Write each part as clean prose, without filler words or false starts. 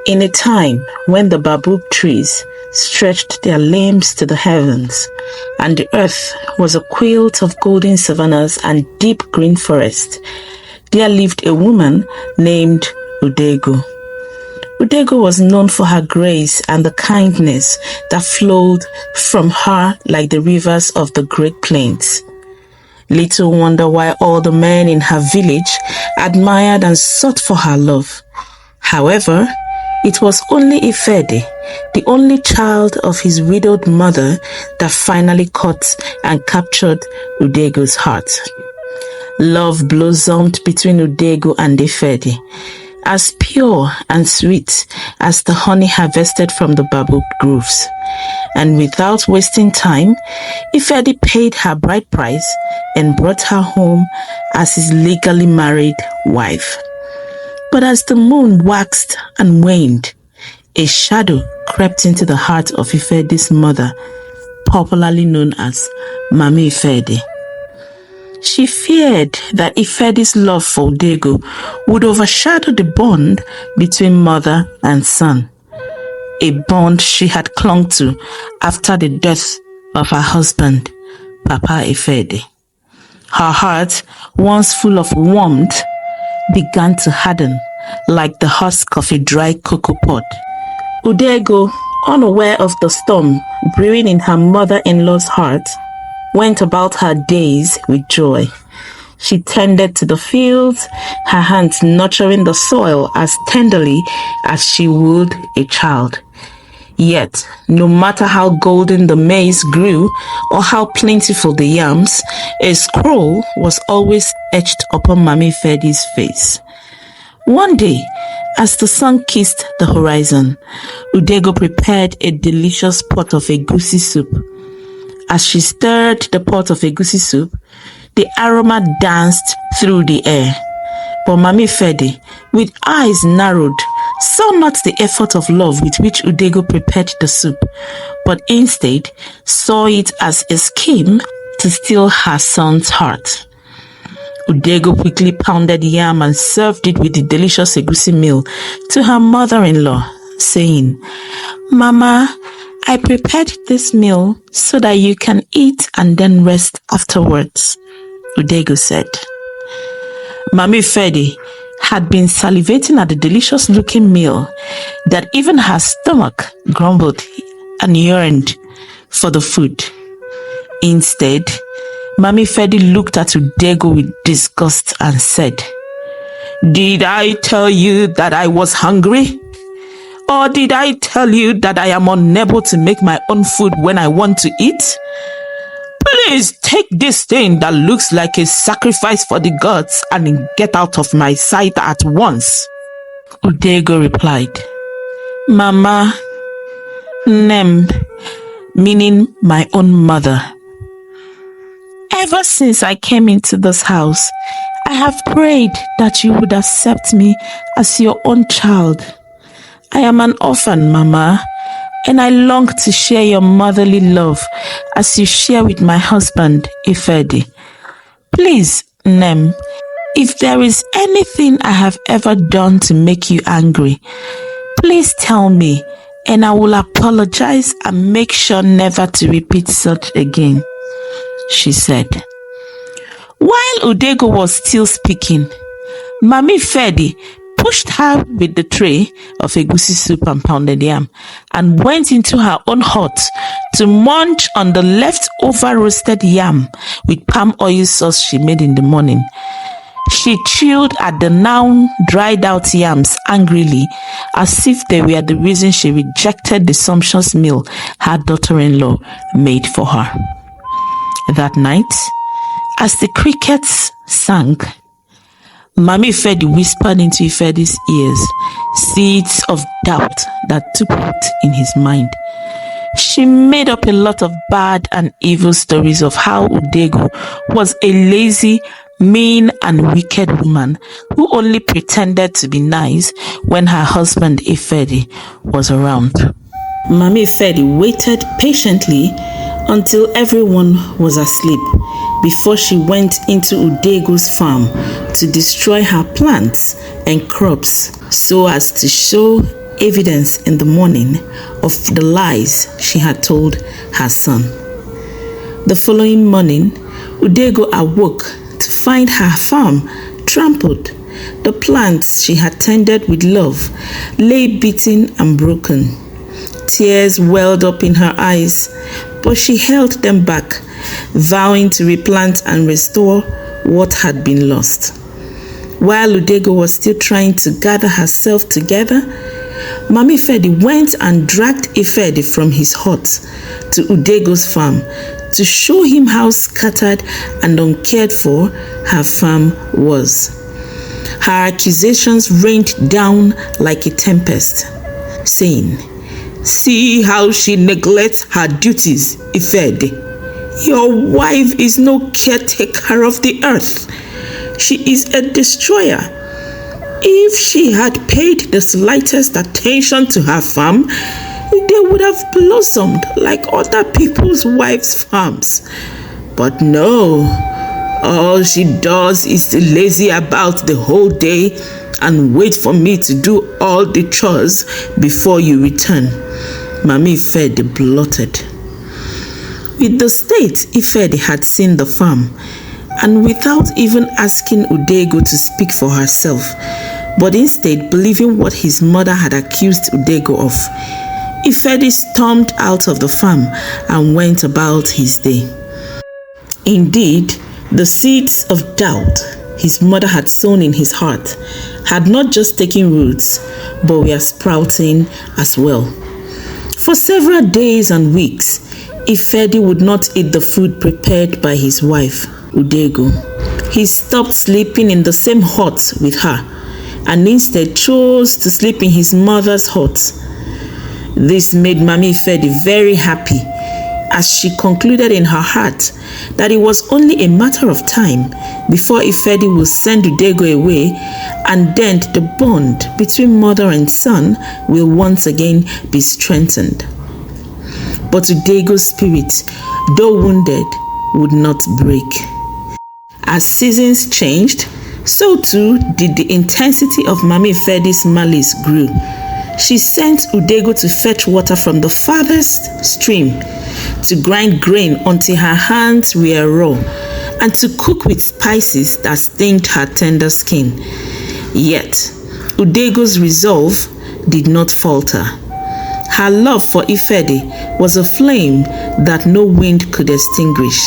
In a time when the baobab trees stretched their limbs to the heavens, and the earth was a quilt of golden savannas and deep green forests, there lived a woman named Udego. Udego was known for her grace and the kindness that flowed from her like the rivers of the Great Plains. Little wonder why all the men in her village admired and sought for her love. However, it was only Ifede, the only child of his widowed mother, that finally caught and captured Udego's heart. Love blossomed between Udego and Ifede, as pure and sweet as the honey harvested from the baobab groves. And without wasting time, Ifede paid her bride price and brought her home as his legally married wife. But as the moon waxed and waned, a shadow crept into the heart of Ifede's mother, popularly known as Mami Ifede. She feared that Ifede's love for Udego would overshadow the bond between mother and son, a bond she had clung to after the death of her husband, Papa Ifede. Her heart, once full of warmth, began to harden like the husk of a dry cocoa pod. Udego, unaware of the storm brewing in her mother-in-law's heart, went about her days with joy. She tended to the fields, her hands nurturing the soil as tenderly as she would a child. Yet, no matter how golden the maize grew or how plentiful the yams, a scroll was always etched upon Mami Ifede's face. One day, as the sun kissed the horizon, Udego prepared a delicious pot of egusi soup. As she stirred the pot of egusi soup, the aroma danced through the air. But Mami Ifede, with eyes narrowed, saw not the effort of love with which Udego prepared the soup, but instead saw it as a scheme to steal her son's heart. Udego quickly pounded yam and served it with the delicious egusi meal to her mother-in-law, saying, "Mama, I prepared this meal so that you can eat and then rest afterwards," Udego said. Mami Ifede had been salivating at the delicious-looking meal that even her stomach grumbled and yearned for the food. Instead, Mami Ifede looked at Udego with disgust and said, "Did I tell you that I was hungry? Or did I tell you that I am unable to make my own food when I want to eat? Please take this thing that looks like a sacrifice for the gods and get out of my sight at once." Udego replied, "Mama, Nem, meaning my own mother. Ever since I came into this house, I have prayed that you would accept me as your own child. I am an orphan, Mama, and I long to share your motherly love as you share with my husband, Ifede. Please, Nem, if there is anything I have ever done to make you angry, please tell me, and I will apologize and make sure never to repeat such again," she said. While Udego was still speaking, Mami Ifede pushed her with the tray of egusi soup and pounded yam and went into her own hut to munch on the leftover roasted yam with palm oil sauce she made in the morning. She chewed at the now dried out yams angrily, as if they were the reason she rejected the sumptuous meal her daughter-in-law made for her. That night, as the crickets sang, Mami Ifede whispered into Ifede's ears seeds of doubt that took root in his mind. She made up a lot of bad and evil stories of how Udego was a lazy, mean and wicked woman who only pretended to be nice when her husband Ifede was around. Mami Ifede waited patiently until everyone was asleep before she went into Udego's farm to destroy her plants and crops so as to show evidence in the morning of the lies she had told her son. The following morning, Udego awoke to find her farm trampled. The plants she had tended with love lay beaten and broken. Tears welled up in her eyes, but she held them back, vowing to replant and restore what had been lost. While Udego was still trying to gather herself together, Mami Fedi went and dragged Ifedi from his hut to Udego's farm to show him how scattered and uncared for her farm was. Her accusations rained down like a tempest, saying, "See how she neglects her duties, Ifedi. Your wife is no caretaker of the earth. She is a destroyer. If she had paid the slightest attention to her farm, they would have blossomed like other people's wives' farms. But no, all she does is to lazy about the whole day and wait for me to do all the chores before you return." Mami Ifedi blotted. With the state Ifedi had seen the farm, and without even asking Udego to speak for herself, but instead believing what his mother had accused Udego of, Ifedi stormed out of the farm and went about his day. Indeed, the seeds of doubt his mother had sown in his heart had not just taken roots, but were sprouting as well. For several days and weeks, Ifedi would not eat the food prepared by his wife, Udego. He stopped sleeping in the same hut with her and instead chose to sleep in his mother's hut. This made Mami Ifedi very happy, as she concluded in her heart that it was only a matter of time before Ifedi would send Udego away, and then the bond between mother and son will once again be strengthened. But Udego's spirit, though wounded, would not break. As seasons changed, so too did the intensity of Mami Ifedi's malice grew. She sent Udego to fetch water from the farthest stream, to grind grain until her hands were raw, and to cook with spices that stinged her tender skin. Yet, Udego's resolve did not falter. Her love for Ifedi was a flame that no wind could extinguish.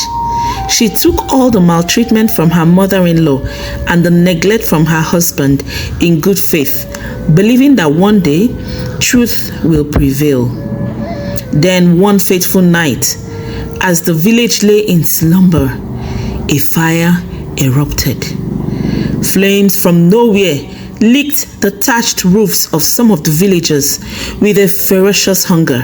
She took all the maltreatment from her mother-in-law and the neglect from her husband in good faith, believing that one day truth will prevail. Then one fateful night, as the village lay in slumber, a fire erupted. Flames from nowhere licked the thatched roofs of some of the villagers with a ferocious hunger.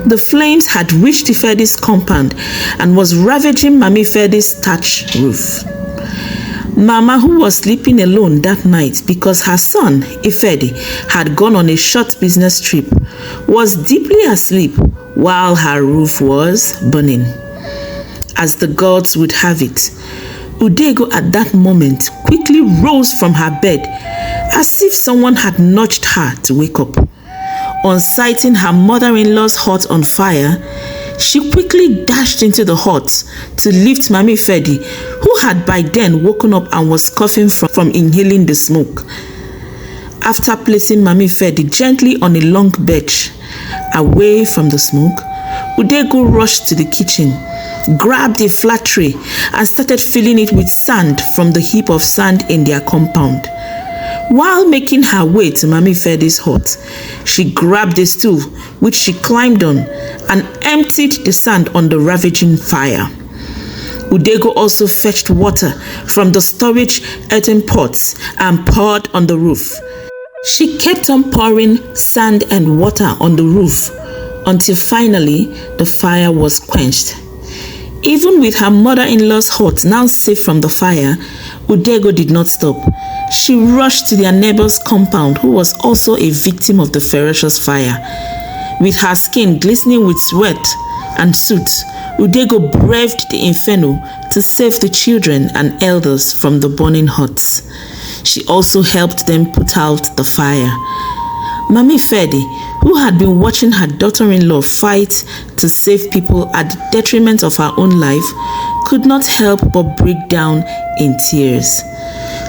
The flames had reached Ifedi's compound and was ravaging Mami Ifedi's thatched roof. Mama, who was sleeping alone that night because her son, Ifedi, had gone on a short business trip, was deeply asleep while her roof was burning. As the gods would have it, Udego at that moment quickly rose from her bed as if someone had nudged her to wake up. On sighting her mother-in-law's hut on fire, she quickly dashed into the hut to lift Mami Ifedi, who had by then woken up and was coughing from inhaling the smoke. After placing Mami Ifedi gently on a long bench away from the smoke, Udego rushed to the kitchen, grabbed a flat tray and started filling it with sand from the heap of sand in their compound. While making her way to Mami Ifedi's hut, she grabbed a stool which she climbed on and emptied the sand on the ravaging fire. Udego also fetched water from the storage earthen pots and poured on the roof. She kept on pouring sand and water on the roof until finally the fire was quenched. Even with her mother-in-law's hut now safe from the fire, Udego did not stop. She rushed to their neighbor's compound, who was also a victim of the ferocious fire. With her skin glistening with sweat and soot, Udego braved the inferno to save the children and elders from the burning huts. She also helped them put out the fire. Mami Fedi, who had been watching her daughter-in-law fight to save people at the detriment of her own life, could not help but break down in tears.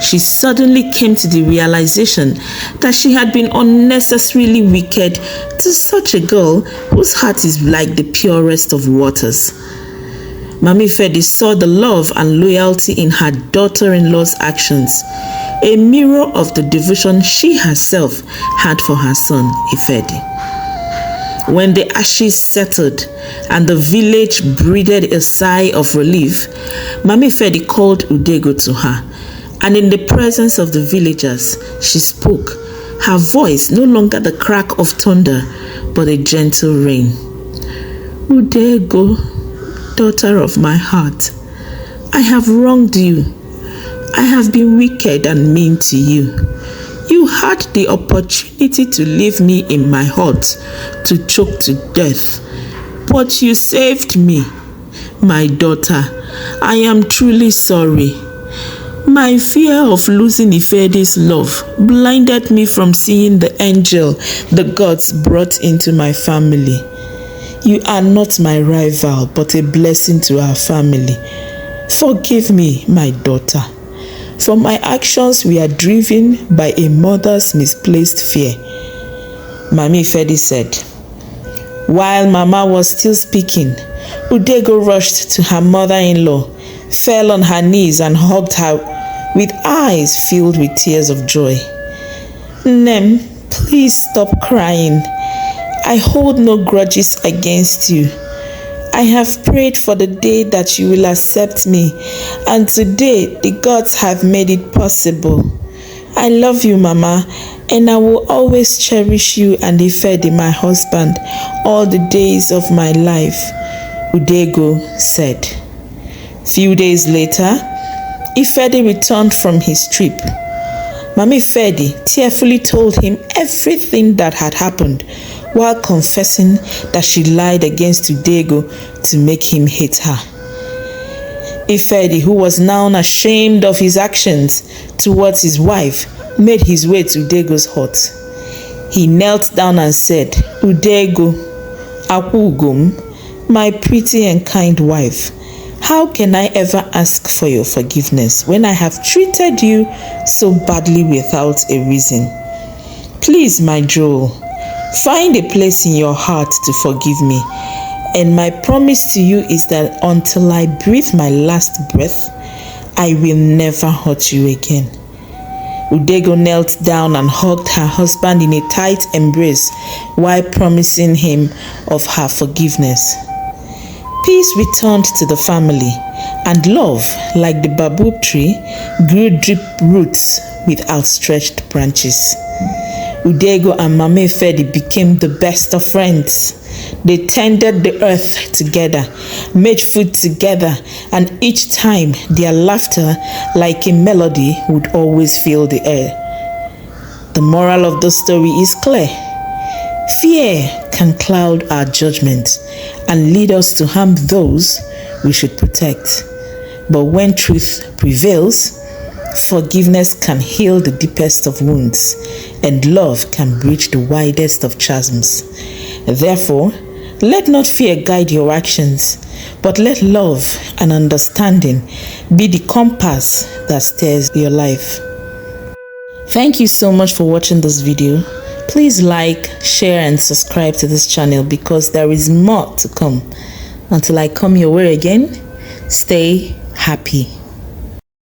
She suddenly came to the realization that she had been unnecessarily wicked to such a girl whose heart is like the purest of waters. Mami Fedi saw the love and loyalty in her daughter-in-law's actions, a mirror of the devotion she herself had for her son, Ifedi. When the ashes settled and the village breathed a sigh of relief, Mami Fedi called Udego to her, and in the presence of the villagers, she spoke, her voice no longer the crack of thunder, but a gentle rain. Udego, daughter of my heart, I have wronged you. I have been wicked and mean to you. You had the opportunity to leave me in my hut to choke to death, but you saved me. My daughter, I am truly sorry. My fear of losing Ifedi's love blinded me from seeing the angel the gods brought into my family. You are not my rival, but a blessing to our family. Forgive me, my daughter. For my actions were driven by a mother's misplaced fear. Mami Fedi said. While Mama was still speaking, Udego rushed to her mother-in-law, fell on her knees and hugged her with eyes filled with tears of joy. Nem, please stop crying. I hold no grudges against you. I have prayed for the day that you will accept me, and today the gods have made it possible. I love you, Mama, and I will always cherish you and Ifedi, my husband, all the days of my life, Udego said. Few days later, Ifedi returned from his trip. Mami Fedi tearfully told him everything that had happened, while confessing that she lied against Udego to make him hate her. Ifedi, who was now ashamed of his actions towards his wife, made his way to Udego's hut. He knelt down and said, Udego, Akwugum, my pretty and kind wife, how can I ever ask for your forgiveness when I have treated you so badly without a reason? Please, my Joel, find a place in your heart to forgive me, and my promise to you is that until I breathe my last breath, I will never hurt you again. Udego knelt down and hugged her husband in a tight embrace while promising him of her forgiveness. Peace returned to the family, and love, like the babub tree, grew deep roots with outstretched branches. Udego and Mami Fedi became the best of friends. They tended the earth together, made food together, and each time their laughter, like a melody, would always fill the air. The moral of the story is clear. Fear can cloud our judgment and lead us to harm those we should protect. But when truth prevails, forgiveness can heal the deepest of wounds, and love can bridge the widest of chasms. Therefore, let not fear guide your actions, but let love and understanding be the compass that steers your life. Thank you so much for watching this video. Please like, share, and subscribe to this channel because there is more to come. Until I come your way again, stay happy.